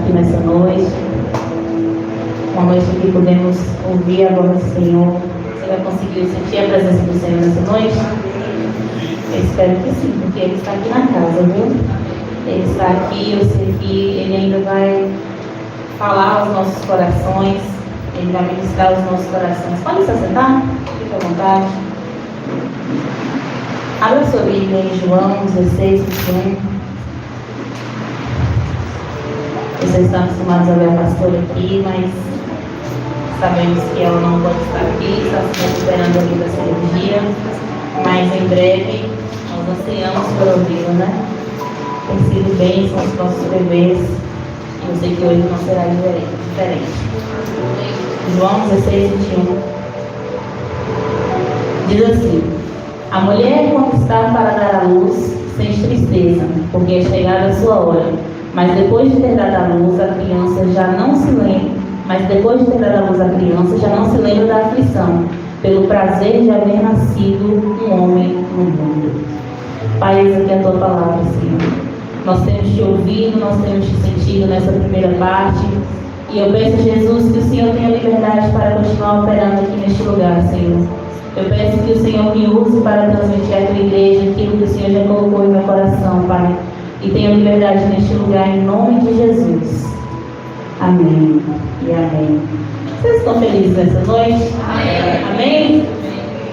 aqui nessa noite. Uma noite que podemos ouvir a voz do Senhor. Você vai conseguir sentir a presença do Senhor nessa noite? Eu espero que sim, porque Ele está aqui na casa, viu? Ele está aqui, eu sei que Ele ainda vai falar aos nossos corações, Ele vai ministrar aos nossos corações. Pode se assentar? Fique à vontade. Abra sua Bíblia em João 16, 21. Vocês estão acostumados a ver a pastora aqui, mas sabemos que ela não pode estar aqui, está se recuperando aqui da cirurgia, mas em breve nós ansiamos por ouvi-la, né? Tem sido bênção os nossos bebês, e eu sei que hoje não será diferente. João 16, 21 diz assim: a mulher, quando está para dar à luz, sente tristeza, porque é chegada a sua hora. Mas depois de ter dado à luz, a criança já não se lembra. Da aflição, pelo prazer de haver nascido um homem no mundo. Pai, eis aqui a tua palavra, Senhor. Nós temos te ouvido, nós temos te sentido nessa primeira parte. E eu peço, Jesus, que o Senhor tenha liberdade para continuar operando aqui neste lugar, Senhor. Eu peço que o Senhor me use para transmitir à tua igreja aquilo que o Senhor já colocou em meu coração, Pai. E tenha liberdade neste lugar, em nome de Jesus. Amém e amém. Vocês estão felizes nessa noite? Amém. Amém?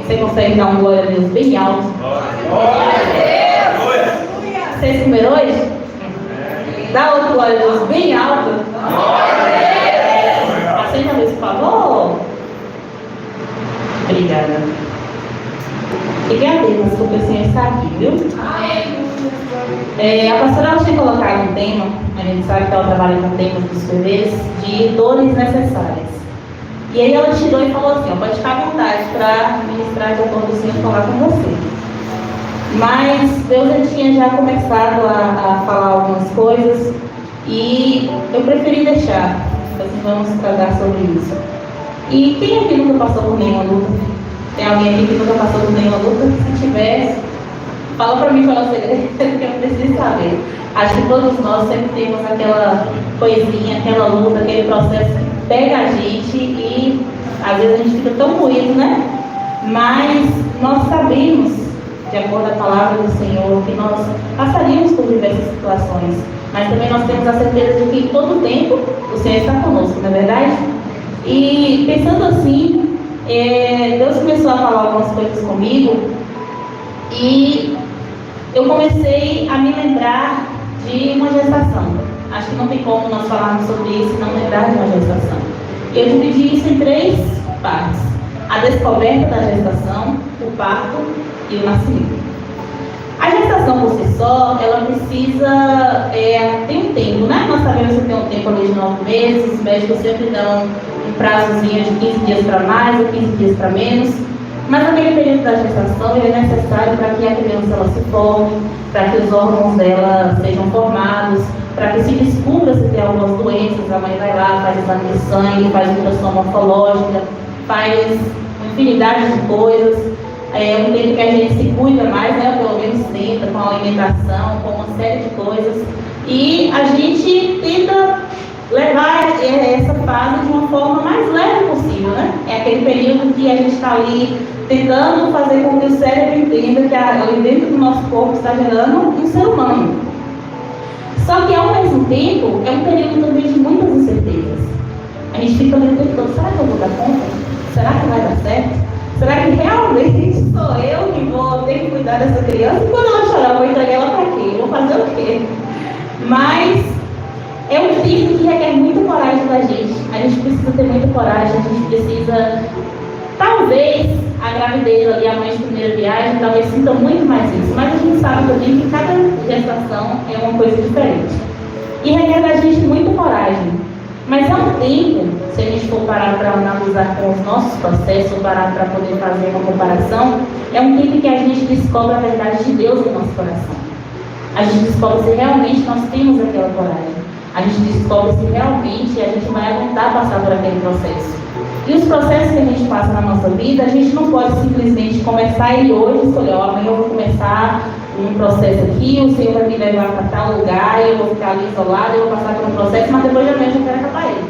Você consegue dar um glória a Deus bem alto? Glória a Deus! Vocês comeram hoje? Dá outro glória a Deus bem alto? Glória a Deus! Aceita mesmo, por favor? Obrigada. Fiquem atentos, porque o Senhor está aqui, viu? Amém. A pastora ela tinha colocado um tema, a gente sabe que ela trabalha com temas dos bebês, de dores necessárias. E aí ela tirou e falou assim: pode ficar à vontade para ministrar de acordo com o Senhor falar com você. Mas Deus já tinha já começado a falar algumas coisas e eu preferi deixar. Assim, vamos tratar sobre isso. E quem aqui nunca passou por nenhuma luta? Tem alguém aqui que nunca passou por nenhuma luta? Se tiver, fala para mim qual é o segredo, que eu preciso saber. Acho que todos nós sempre temos aquela coisinha, aquela luta, aquele processo que pega a gente e às vezes a gente fica tão moído, né? Mas nós sabemos, de acordo com a palavra do Senhor, que nós passaríamos por diversas situações. Mas também nós temos a certeza de que em todo tempo o Senhor está conosco, não é verdade? E pensando assim, Deus começou a falar algumas coisas comigo e eu comecei a me lembrar de uma gestação. Acho que não tem como nós falarmos sobre isso e não lembrar de uma gestação. Eu dividi isso em 3 partes: a descoberta da gestação, o parto e o nascimento. A gestação por si só, ela precisa ter um tempo, né? Nós sabemos que tem um tempo ali de 9 meses, os médicos sempre dão um prazozinho de 15 dias para mais ou 15 dias para menos. Mas aquele período da gestação ele é necessário para que a criança ela se forme, para que os órgãos dela sejam formados, para que se descubra se tem algumas doenças. A mãe vai lá, faz exame de sangue, faz ultrassom morfológica, faz uma infinidade de coisas. É um tempo que a gente se cuida mais, né? Pelo menos tenta, com a alimentação, com uma série de coisas. E a gente tenta levar essa fase de uma forma mais leve possível, né? É aquele período que a gente está ali tentando fazer com que o cérebro entenda que ali dentro do nosso corpo está gerando um ser humano. Só que ao mesmo tempo é um período também de muitas incertezas. A gente fica ali o tempo todo: será que eu vou dar conta? Será que vai dar certo? Será que realmente sou eu que vou ter que cuidar dessa criança? E quando ela chorar, eu vou entregar ela para quê? Eu vou fazer o quê? Mas é um tempo que requer muita coragem da gente. A gente precisa ter muita coragem, a gente precisa... Talvez a gravidez ali, a mãe de primeira viagem, talvez sinta muito mais isso. Mas a gente sabe também que cada gestação é uma coisa diferente. E requer da gente muita coragem. Mas ao tempo, se a gente for parar para analisar com os nossos processos, ou parar para poder fazer uma comparação, é um tempo que a gente descobre a verdade de Deus no nosso coração. A gente descobre se realmente nós temos aquela coragem. A gente descobre se realmente a gente vai aguentar passar por aquele processo. E os processos que a gente passa na nossa vida, a gente não pode simplesmente começar ele hoje e escolher: amanhã eu vou começar um processo aqui, o Senhor vai me levar para tal lugar, eu vou ficar ali isolado, eu vou passar por um processo, mas depois de amanhã eu quero acabar ele.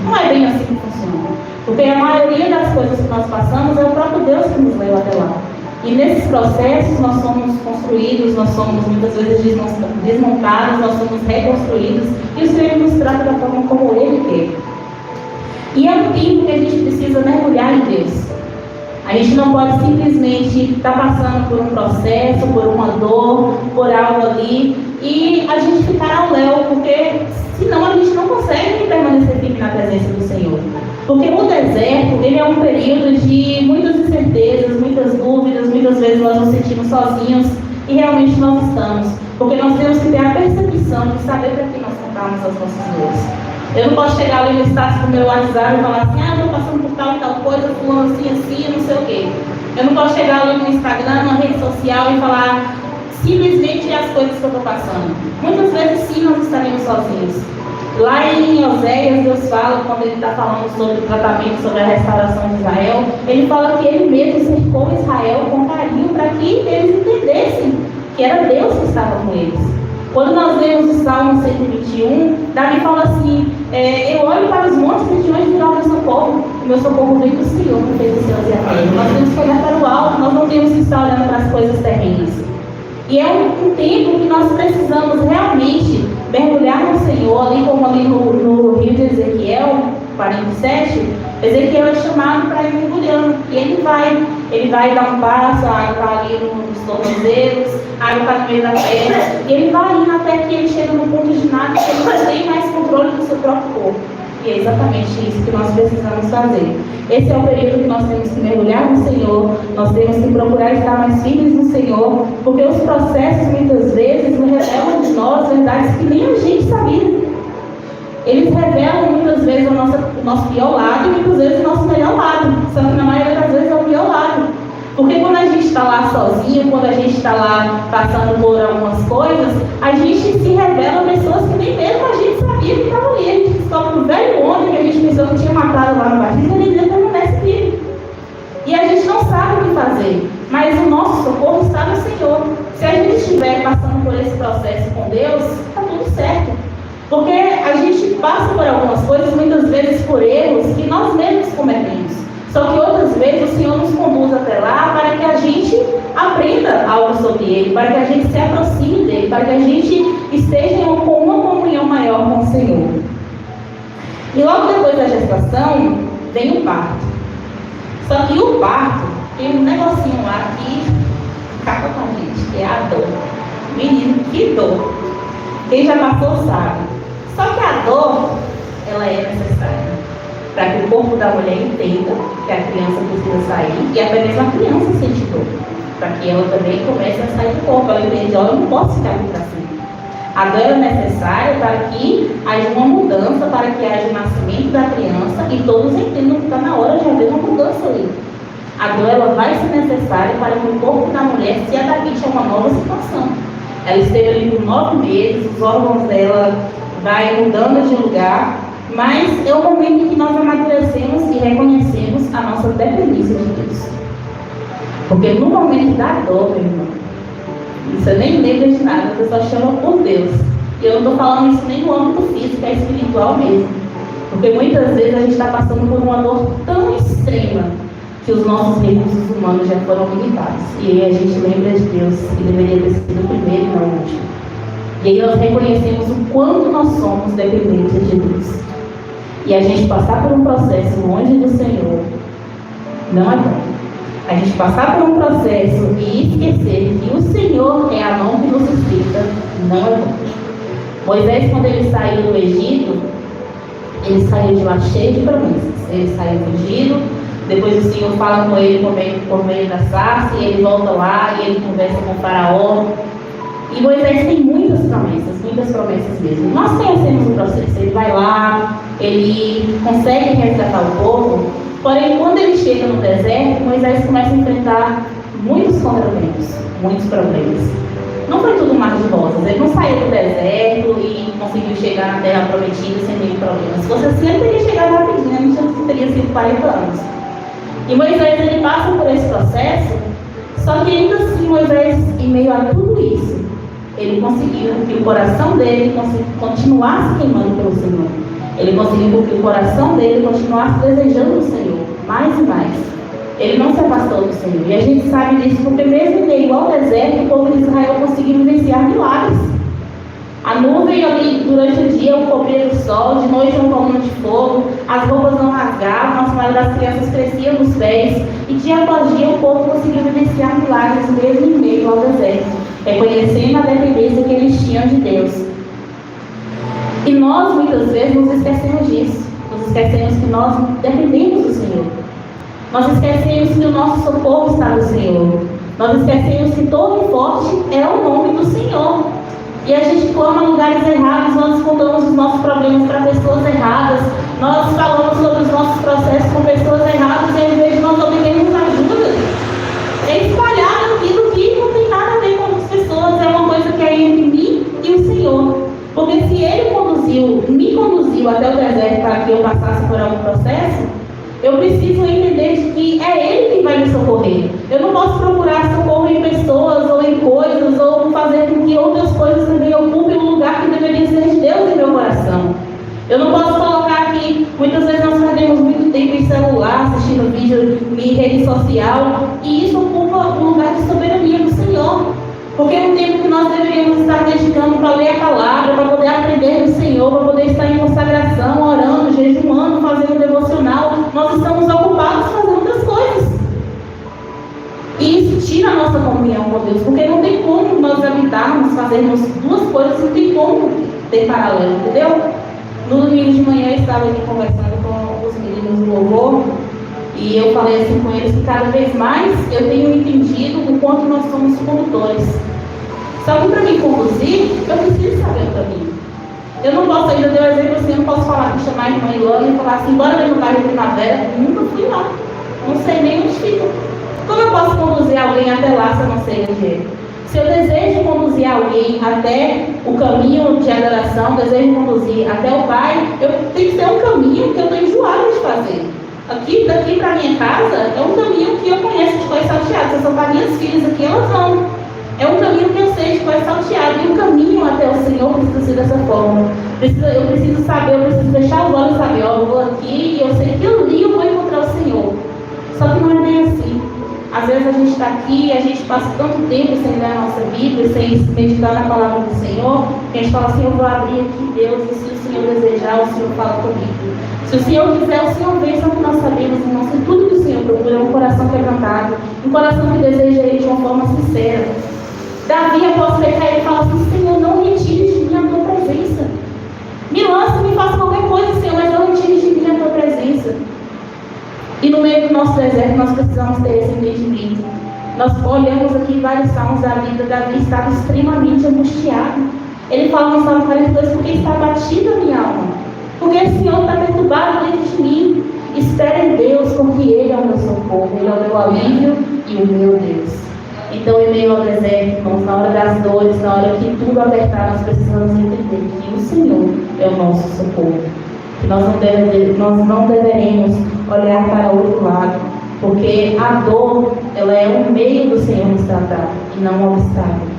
Não é bem assim que funciona. Porque a maioria das coisas que nós passamos é o próprio Deus que nos leva até lá. E nesses processos nós somos construídos, nós somos muitas vezes desmontados, nós somos reconstruídos, e o Senhor nos trata da forma como Ele quer. E é um tempo que a gente precisa mergulhar em Deus. A gente não pode simplesmente estar passando por um processo, por uma dor, por algo ali, e a gente ficar ao léu, porque senão a gente não consegue permanecer firme na presença do Senhor. Porque o deserto, ele é um período de muitas incertezas, muitas dúvidas, muitas vezes nós nos sentimos sozinhos, e realmente nós estamos. Porque nós temos que ter a percepção de saber para que nós contamos as nossas dores. Eu não posso chegar ali no status do meu WhatsApp e falar assim, eu estou passando por tal e tal coisa, fulano assim, não sei o quê. Eu não posso chegar ali no Instagram, na rede social e falar simplesmente as coisas que eu estou passando. Muitas vezes sim, nós estaremos sozinhos. Lá em Oséias, Deus fala, quando ele está falando sobre o tratamento, sobre a restauração de Israel, ele fala que ele mesmo cercou Israel com carinho para que eles entendessem que era Deus que estava com eles. Quando nós lemos o Salmo 121, Davi fala assim, eu olho para os montes e de onde virá o meu socorro vem do Senhor, que fez os céus e a terra. Nós temos que olhar para o alto, nós não temos que estar olhando para as coisas terrenas. E é um tempo que nós precisamos realmente mergulhar no Senhor, ali como ali no rio de Ezequiel, 47, Ezequiel é chamado para ir mergulhando, e ele vai dar um passo, a água está ali nos tornozelos, a água está no meio da perna, e ele vai indo até que ele chega no ponto de nada, que ele não tem mais controle do seu próprio corpo. E é exatamente isso que nós precisamos fazer. Esse é o período que nós temos que mergulhar no Senhor, nós temos que procurar estar mais firmes no Senhor, porque os processos muitas vezes revelam de nós verdades que nem a gente sabia. Eles revelam muitas vezes o nosso pior lado e muitas vezes o nosso melhor lado, só que na maioria das vezes é o pior lado. Porque quando a gente está lá sozinho, quando a gente está lá passando por algumas coisas, a gente se revela a pessoas que nem mesmo a gente sabia que estavam ali. A gente descobre o velho homem que a gente pensou que tinha matado lá no batismo, ele ainda permanece vivo. E a gente não sabe o que fazer, mas o nosso socorro está no Senhor. Se a gente estiver passando por esse processo com Deus, está tudo certo. Porque a gente passa por algumas coisas, muitas vezes por erros que nós mesmos cometemos. Só que outras vezes o Senhor nos conduz até lá para que a gente aprenda algo sobre Ele, para que a gente se aproxime dEle, para que a gente esteja com uma comunhão maior com o Senhor. E logo depois da gestação, vem o parto. Só que o parto tem um negocinho lá que acaba com a gente, que é a dor. Menino, que dor! Quem já passou sabe. Só que a dor, ela é necessária para que o corpo da mulher entenda que a criança precisa sair, e até mesmo a criança sente dor, para que ela também comece a sair do corpo. Ela entende, eu não posso ficar aqui para sempre. A dor é necessária para que haja uma mudança, para que haja o nascimento da criança, e todos entendam que está na hora de haver uma mudança ali. A dor ela vai ser necessária para que o corpo da mulher se adapte a uma nova situação. Ela esteve ali por 9 meses, os órgãos dela vai mudando de lugar, mas é o momento em que nós amadurecemos e reconhecemos a nossa dependência de Deus. Porque no momento da dor, meu irmão, você nem lembra de nada, você só chama por Deus. E eu não estou falando isso nem no âmbito físico, é espiritual mesmo. Porque muitas vezes a gente está passando por uma dor tão extrema que os nossos recursos humanos já foram limitados. E aí a gente lembra de Deus, que deveria ter sido o primeiro e não o último. E aí nós reconhecemos o quanto nós somos dependentes de Deus. E a gente passar por um processo longe do Senhor não é bom. A gente passar por um processo e esquecer que o Senhor é a mão que nos sustenta não é bom. Moisés, quando ele saiu do Egito, ele saiu de lá cheio de promessas. Ele saiu fugido, depois o Senhor fala com ele por meio da sarça, e ele volta lá e ele conversa com o faraó. E Moisés tem muitas promessas mesmo. Nós conhecemos o processo. Ele vai lá, ele consegue resgatar o povo, porém, quando ele chega no deserto, Moisés começa a enfrentar muitos contratempos, muitos problemas. Não foi tudo mar de rosas. Ele não saiu do deserto e conseguiu chegar na terra prometida sem nenhum problema. Se fosse assim, ele teria chegado rapidinho, não teria sido 40 anos. E Moisés, ele passa por esse processo, só que ainda assim, Moisés, em meio a tudo ele conseguiu que o coração dele continuasse queimando pelo Senhor. Ele conseguiu que o coração dele continuasse desejando o Senhor, mais e mais. Ele não se afastou do Senhor. E a gente sabe disso porque mesmo em meio ao deserto, o povo de Israel conseguiu vivenciar milagres. A nuvem ali durante o dia o cobria do sol, de noite um coluna de fogo, as roupas não rasgavam, as malhas das crianças cresciam nos pés, e dia após dia o povo conseguiu vivenciar milagres mesmo em meio ao deserto, reconhecendo a dependência que eles tinham de Deus. E nós muitas vezes nos esquecemos disso, nos esquecemos que nós dependemos do Senhor. Nós esquecemos que o nosso socorro está no Senhor. Nós esquecemos que todo forte é o nome do Senhor. E a gente clama em lugares errados, nós contamos os nossos problemas para pessoas erradas, nós falamos sobre os nossos processos com pessoas erradas, e ao invés de nós obtermos ajuda, é espalhar aquilo que não tem nada a ver com as pessoas, é uma coisa que é entre mim e o Senhor. Porque se Ele me conduziu até o deserto para que eu passasse por algum processo, eu preciso entender de que é Ele que vai me socorrer. Eu não posso procurar socorro em pessoas ou em coisas, ou fazer com que outras coisas também ocupem um lugar que deveria ser de Deus em meu coração. Eu não posso colocar aqui, muitas vezes nós perdemos muito tempo em celular, assistindo vídeo em rede social, e isso ocupa um lugar de soberania do Senhor. Porque é um tempo que nós deveríamos estar dedicando para ler a palavra, para poder aprender do Senhor, para poder estar em consagração, orando, jejuando, fazendo devocional. Nós estamos ocupados fazendo outras coisas. E isso tira a nossa comunhão com Deus, porque não tem como nós habitarmos, fazermos duas coisas, não tem como ter paralelo, entendeu? No domingo de manhã eu estava aqui conversando com os meninos do louvor, e eu falei assim com eles que cada vez mais eu tenho entendido o quanto nós somos condutores. Só que para me conduzir, eu preciso saber o caminho. Eu não posso, ainda dei um exemplo assim, eu não posso falar, chamar a irmã Ilana e falar assim, bora ver no bairro de Primavera. Nunca fui lá. Não sei nem onde fica. Como eu posso conduzir alguém até lá se eu não sei onde é? Se eu desejo conduzir alguém até o caminho de adoração, desejo conduzir até o Pai, eu tenho que ter um caminho que eu estou enjoada de fazer. Daqui para minha casa é um caminho que eu conheço de coisa salteada. Se eu soltar minhas filhas aqui, elas vão. É um caminho que eu sei de coisa salteada. E o caminho até o Senhor precisa ser dessa forma. Eu preciso saber, eu preciso deixar os olhos saber. Ó, eu vou aqui e eu sei que ali eu vou encontrar o Senhor. Só que não é bem assim. Às vezes a gente está aqui e a gente passa tanto tempo sem ler a nossa Bíblia, sem meditar na palavra do Senhor, que a gente fala assim, eu vou abrir aqui, Deus, e se o Senhor desejar, o Senhor fala comigo. Se o Senhor quiser, o Senhor vê, só que nós sabemos, irmãos, que tudo que o Senhor procura é um coração quebrantado, um coração que deseja Ele de uma forma sincera. Davi, após pecar, ele fala assim, Senhor, não retires de mim a tua presença. Me lança, me faça qualquer coisa, Senhor, mas não retires de mim a tua presença. E no meio do nosso deserto, nós precisamos ter esse entendimento. Nós olhamos aqui vários salmos da vida, Davi estava extremamente angustiado. Ele fala no Salmo 42, porque está abatida a minha alma. Porque o Senhor está perturbado dentro de mim. Espera em Deus, porque Ele é o meu socorro, Ele é o meu alívio e o meu Deus. Então, em meio ao deserto, irmãos, na hora das dores, na hora que tudo apertar, nós precisamos entender que o Senhor é o nosso socorro. Que nós não deveremos olhar para o outro lado, porque a dor, ela é um meio do Senhor nos tratar e não um obstáculo.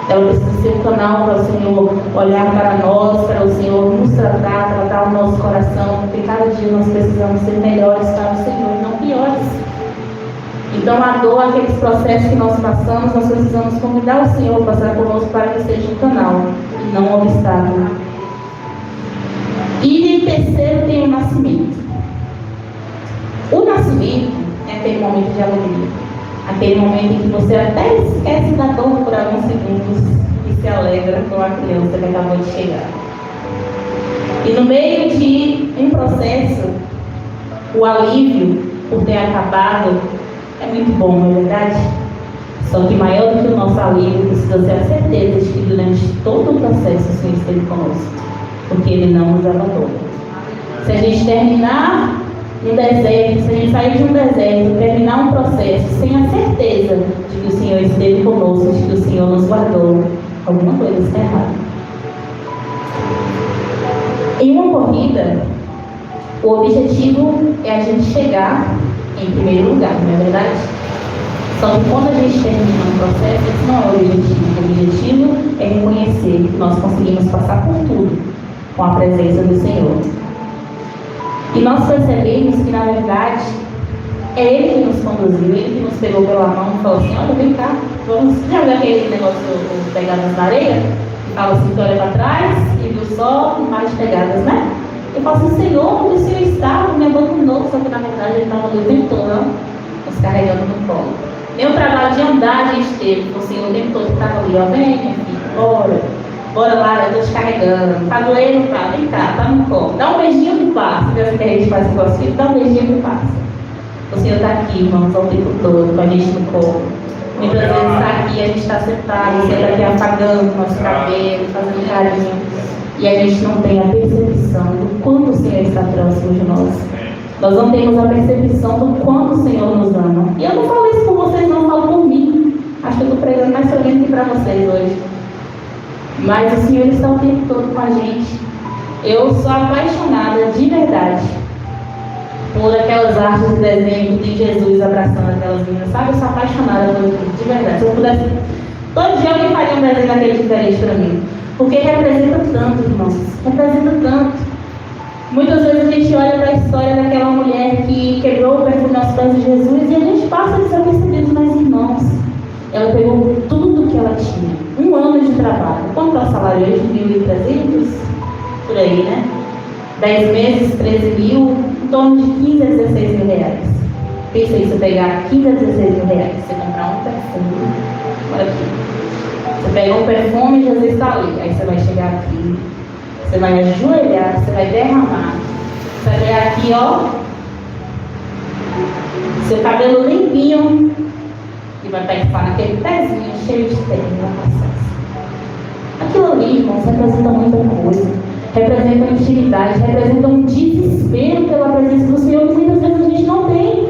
Ela precisa ser um canal para o Senhor olhar para nós, para o Senhor nos tratar o nosso coração, porque cada dia nós precisamos ser melhores para o Senhor e não piores. Então a dor, aqueles processos que nós passamos, nós precisamos convidar o Senhor a passar conosco para que seja um canal e não um obstáculo. E em terceiro tem o nascimento. O nascimento é aquele momento de alegria. Aquele momento em que você até esquece da dor por alguns segundos e se alegra com a criança que acabou de chegar. E no meio de um processo, o alívio por ter acabado é muito bom, não é verdade? Só que maior do que o nosso alívio precisa ser a certeza de que durante todo o processo o Senhor esteve conosco, porque Ele não nos abandona. Se a gente terminar um deserto, se a gente sair de um deserto, terminar um processo sem a certeza de que o Senhor esteve conosco, de que o Senhor nos guardou, alguma coisa está errada. Em uma corrida, o objetivo é a gente chegar em primeiro lugar, não é verdade? Só que quando a gente termina um processo, esse não é o objetivo. O objetivo nós conseguimos passar por tudo com a presença do Senhor. E nós percebemos que, na verdade, é Ele que nos conduziu, Ele que nos pegou pela mão e falou assim: olha, vem cá, vamos. Já viu aquele negócio de pegadas na areia? E fala assim, que olha para trás e viu só mais pegadas, né? Eu falo assim: Senhor, onde o Senhor estava? Me abandonou, só que na verdade Ele estava ali o tempo todo, não? Nos carregando no colo. Nem o trabalho de andar a gente teve, o Senhor o tempo todo estava ali, ó, vem, minha filha, bora lá, eu estou te carregando, tá doendo, tá? Vem cá, tá no colo. Dá um beijinho que passa. Você vê que a gente faz com os filhos, dá um beijinho que passa. O Senhor está aqui, irmãos, o tempo todo, com a gente no colo. Muitas vezes está aqui, a gente está sentado, o Senhor está aqui apagando o nosso cabelo, fazendo carinho. E a gente não tem a percepção do quanto o Senhor está próximo de nós. Nós não temos a percepção do quanto o Senhor nos ama. E eu não falo isso por vocês, não, eu falo por mim. Acho que eu estou pregando mais para mim do que para vocês hoje. Mas o Senhor está o tempo todo com a gente. Eu sou apaixonada de verdade por aquelas artes de desenho que tem Jesus abraçando aquelas meninas, sabe? Eu sou apaixonada por aquilo, de verdade. Se eu pudesse, todo dia alguém faria um desenho daquele diferente para mim. Porque representa tanto, irmãos. Representa tanto. Muitas vezes a gente olha para a história daquela mulher que quebrou o perfume aos pés de Jesus e a gente passa desapercebido, mas irmãos, ela pegou tudo que ela tinha. 1 ano de trabalho. Quanto é o salário hoje? 1.300? Por aí, né? 10 meses, 13 mil, em torno de 15 a 16 mil reais. Pensa aí, você pegar 15 a 16 mil reais, você comprar um perfume. Olha aqui. Você pega um perfume e Jesus está ali. Aí você vai chegar aqui, você vai ajoelhar, você vai derramar. Você vai pegar aqui, ó, seu cabelo limpinho e vai pegar naquele pezinho cheio de terra e vai passar. Aquilo ali, irmãos, representa muita coisa. Representa uma intimidade, representa um desespero pela presença do Senhor que muitas vezes a gente não tem.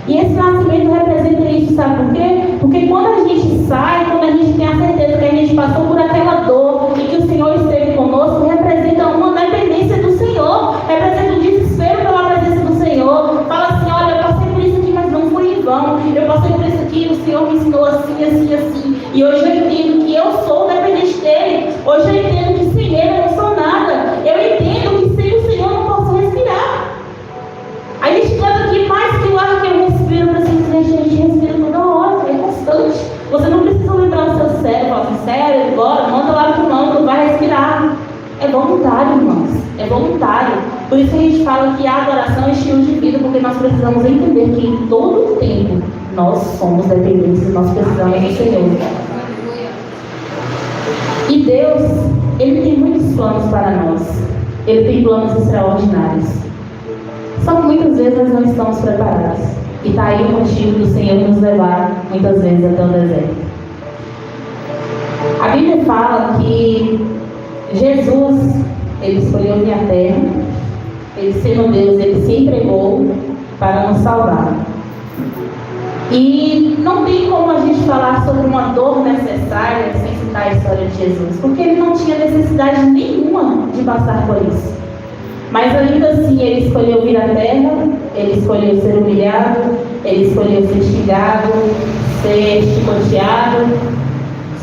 E esse nascimento representa isso, sabe por quê? Porque quando a gente sai, quando a gente tem a certeza que a gente passou por aquela dor e que o Senhor esteve conosco, representa uma dependência do Senhor, representa um desespero pela presença do Senhor. Fala assim: olha, eu passei por isso aqui, mas não foi em vão. Eu passei por isso aqui, o Senhor me ensinou assim, assim, assim. E hoje eu entendo que eu sou dependente dEle. Hoje eu entendo que sem Ele eu não sou nada. Eu entendo que sem o Senhor eu não posso respirar. A gente canta aqui: mais que o ar que eu respiro, para simplesmente a gente respira toda hora, é constante. Você não precisa lembrar o seu cérebro, fala assim: sério, agora, manda lá pro mão, vai respirar. É voluntário, irmãos, é voluntário. Por isso que a gente fala que a adoração é estilo de vida, porque nós precisamos entender que em todo o tempo nós somos dependentes, nós precisamos do Senhor. E Deus, Ele tem muitos planos para nós. Ele tem planos extraordinários. Só que muitas vezes nós não estamos preparados. E está aí o motivo do Senhor nos levar muitas vezes até o deserto. A Bíblia fala que Jesus, Ele escolheu vir à terra, Ele sendo Deus, Ele se entregou para nos salvar. E não tem como a gente falar sobre uma dor necessária sem citar a história de Jesus, porque Ele não tinha necessidade nenhuma de passar por isso. Mas ainda assim Ele escolheu vir à terra, Ele escolheu ser humilhado, Ele escolheu ser xingado, ser chicoteado,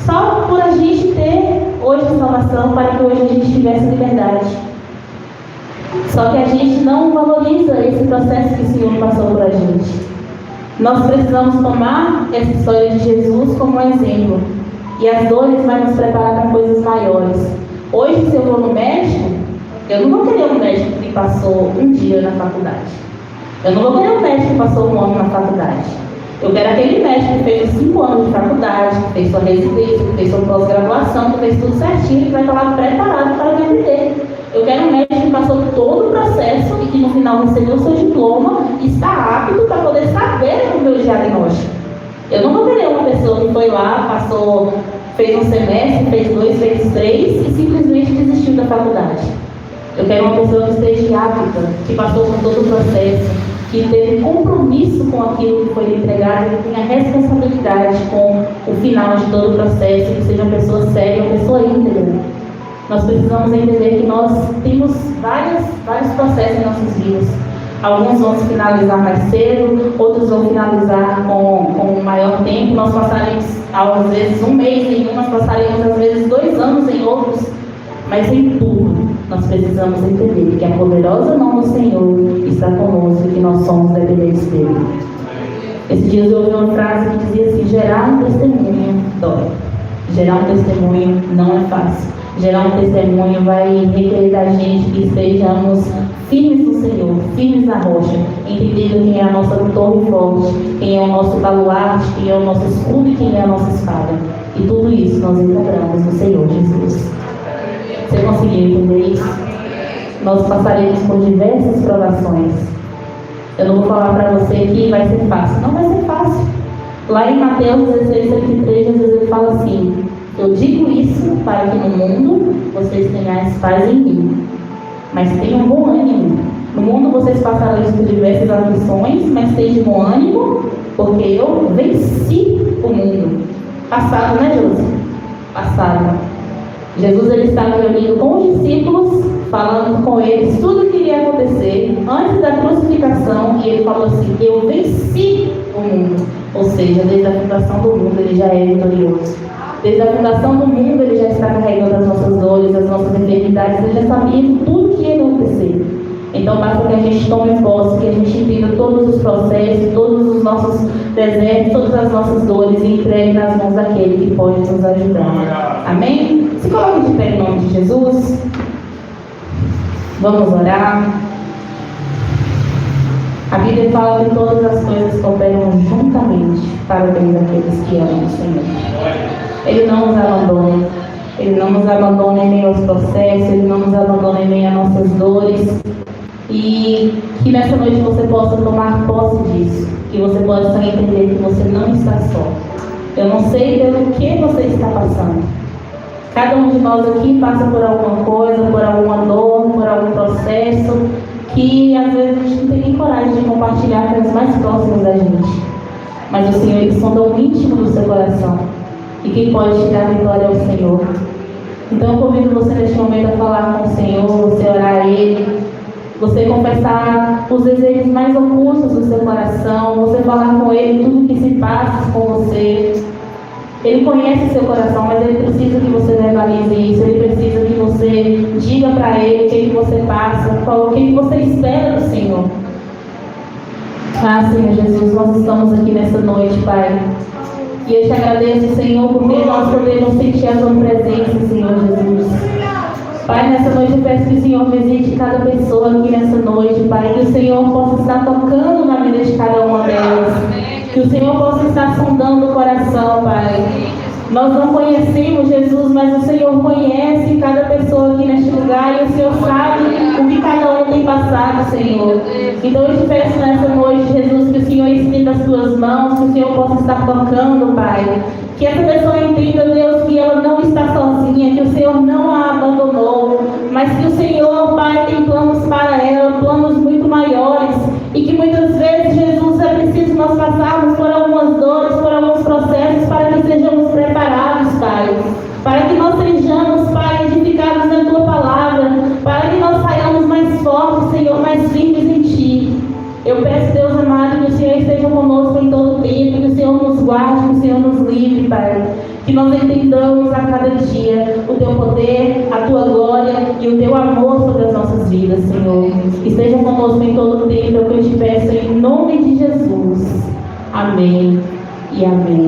só por a gente ter hoje salvação, para que hoje a gente tivesse liberdade. Só que a gente não valoriza esse processo que o Senhor passou por a gente. Nós precisamos tomar essa história de Jesus como um exemplo. E as dores vão nos preparar para coisas maiores. Hoje, se eu vou no médico, eu não vou querer um médico que passou um dia na faculdade. Eu não vou querer um médico que passou 1 ano na faculdade. Eu quero aquele médico que fez 5 anos de faculdade, que fez sua residência, que fez sua pós-graduação, que fez tudo certinho, que vai estar lá preparado para me atender. Eu quero um médico que passou todo o processo e que no final recebeu o seu diploma e está apto para poder saber o meu diagnóstico. Eu não vou querer uma pessoa que foi lá, passou, fez um semestre, fez 2, fez 3 e simplesmente desistiu da faculdade. Eu quero uma pessoa que esteja apta, que passou por todo o processo, que teve compromisso com aquilo que foi lhe entregado, que tenha responsabilidade com o final de todo o processo, que seja uma pessoa séria, uma pessoa íntegra. Nós precisamos entender que nós temos vários processos em nossas vidas. Alguns vão finalizar mais cedo, outros vão finalizar com maior tempo. Nós passaremos, às vezes, um mês em um, nós passaremos, às vezes, 2 anos em outros. Mas em tudo, nós precisamos entender que a poderosa mão do Senhor está conosco e que nós somos dependentes dele. Esses dias eu ouvi uma frase que dizia assim: gerar um testemunho dói. Gerar um testemunho não é fácil. Gerar um testemunho vai requerer da gente que estejamos firmes no Senhor, firmes na rocha, entendendo quem é a nossa torre forte, quem é o nosso baluarte, quem é o nosso escudo e quem é a nossa espada. E tudo isso nós encontramos no Senhor Jesus. Você conseguiu entender isso? Nós passaremos por diversas provações. Eu não vou falar para você que vai ser fácil. Não vai ser fácil. Lá em Mateus 16:33, Jesus ele fala assim: eu digo isso para que no mundo vocês tenham paz em mim, mas tenham bom ânimo. No mundo vocês passarão por diversas aflições, mas tenham bom ânimo, porque eu venci o mundo. Passado, né, Jesus? Passado. Jesus ele estava reunido com os discípulos, falando com eles tudo o que iria acontecer antes da crucificação, e ele falou assim: eu venci o mundo. Ou seja, desde a fundação do mundo ele já é vitorioso. Desde a fundação do mundo ele já está carregando as nossas dores, as nossas enfermidades, ele já sabia tudo o que ia acontecer. Então basta que a gente tome posse, que a gente entenda todos os processos, todos os nossos desertos, todas as nossas dores e entregue nas mãos daquele que pode nos ajudar. Amém? Se coloque de pé em nome de Jesus. Vamos orar. A Bíblia fala que todas as coisas cooperam juntamente para o bem daqueles que amam o Senhor. Ele não nos abandona. Ele não nos abandona em meio aos processos, Ele não nos abandona em meio às nossas dores. E que nessa noite você possa tomar posse disso, que você possa entender que você não está só. Eu não sei pelo que você está passando. Cada um de nós aqui passa por alguma coisa, por alguma dor, por algum processo, que às vezes a gente não tem nem coragem de compartilhar com os mais próximos da gente. Mas o Senhor, Ele sonda o íntimo do seu coração. E quem pode te dar a vitória é o Senhor. Então eu convido você neste momento a falar com o Senhor, você orar a Ele, você confessar os desejos mais ocultos do seu coração, você falar com Ele tudo que se passa com você. Ele conhece o seu coração, mas Ele precisa que você verbalize isso, Ele precisa que você diga para Ele o que você passa, o que você espera do Senhor. Ah, Senhor Jesus, nós estamos aqui nessa noite, Pai. E eu te agradeço, Senhor, porque nós podemos sentir a Tua presença, Senhor Jesus. Pai, nessa noite eu peço que o Senhor visite cada pessoa aqui nessa noite, Pai, que o Senhor possa estar tocando na vida de cada uma delas, que o Senhor possa estar sondando o coração, Pai. Nós não conhecemos Jesus, mas o Senhor conhece cada pessoa aqui neste lugar e o Senhor sabe o que cada um tem passado, Senhor. Então eu te peço nessa noite, Jesus, que o Senhor estenda as Tuas mãos, que o Senhor possa estar tocando, Pai. Que essa pessoa entenda, Deus, que ela não está sozinha, que o Senhor não a abandonou, mas que o Senhor, Pai, tem planos para ela, planos muito maiores, e que muitas vezes, Jesus, é preciso nós passarmos por algumas dores, por alguns processos, para que sejamos preparados, Pai, para que nós sejamos, Pai, edificados na Tua palavra, para que nós saiamos mais fortes, Senhor, mais firmes em Ti. Eu peço, Deus amado, que o Senhor esteja conosco em todo o tempo, que o Senhor nos guarde, que o Senhor nos livre, Pai. Que nós entendamos a cada dia o Teu poder, a Tua glória e o Teu amor sobre as nossas vidas, Senhor. Esteja conosco em todo o tempo, é o que eu te peço em nome de Jesus. Amém e amém.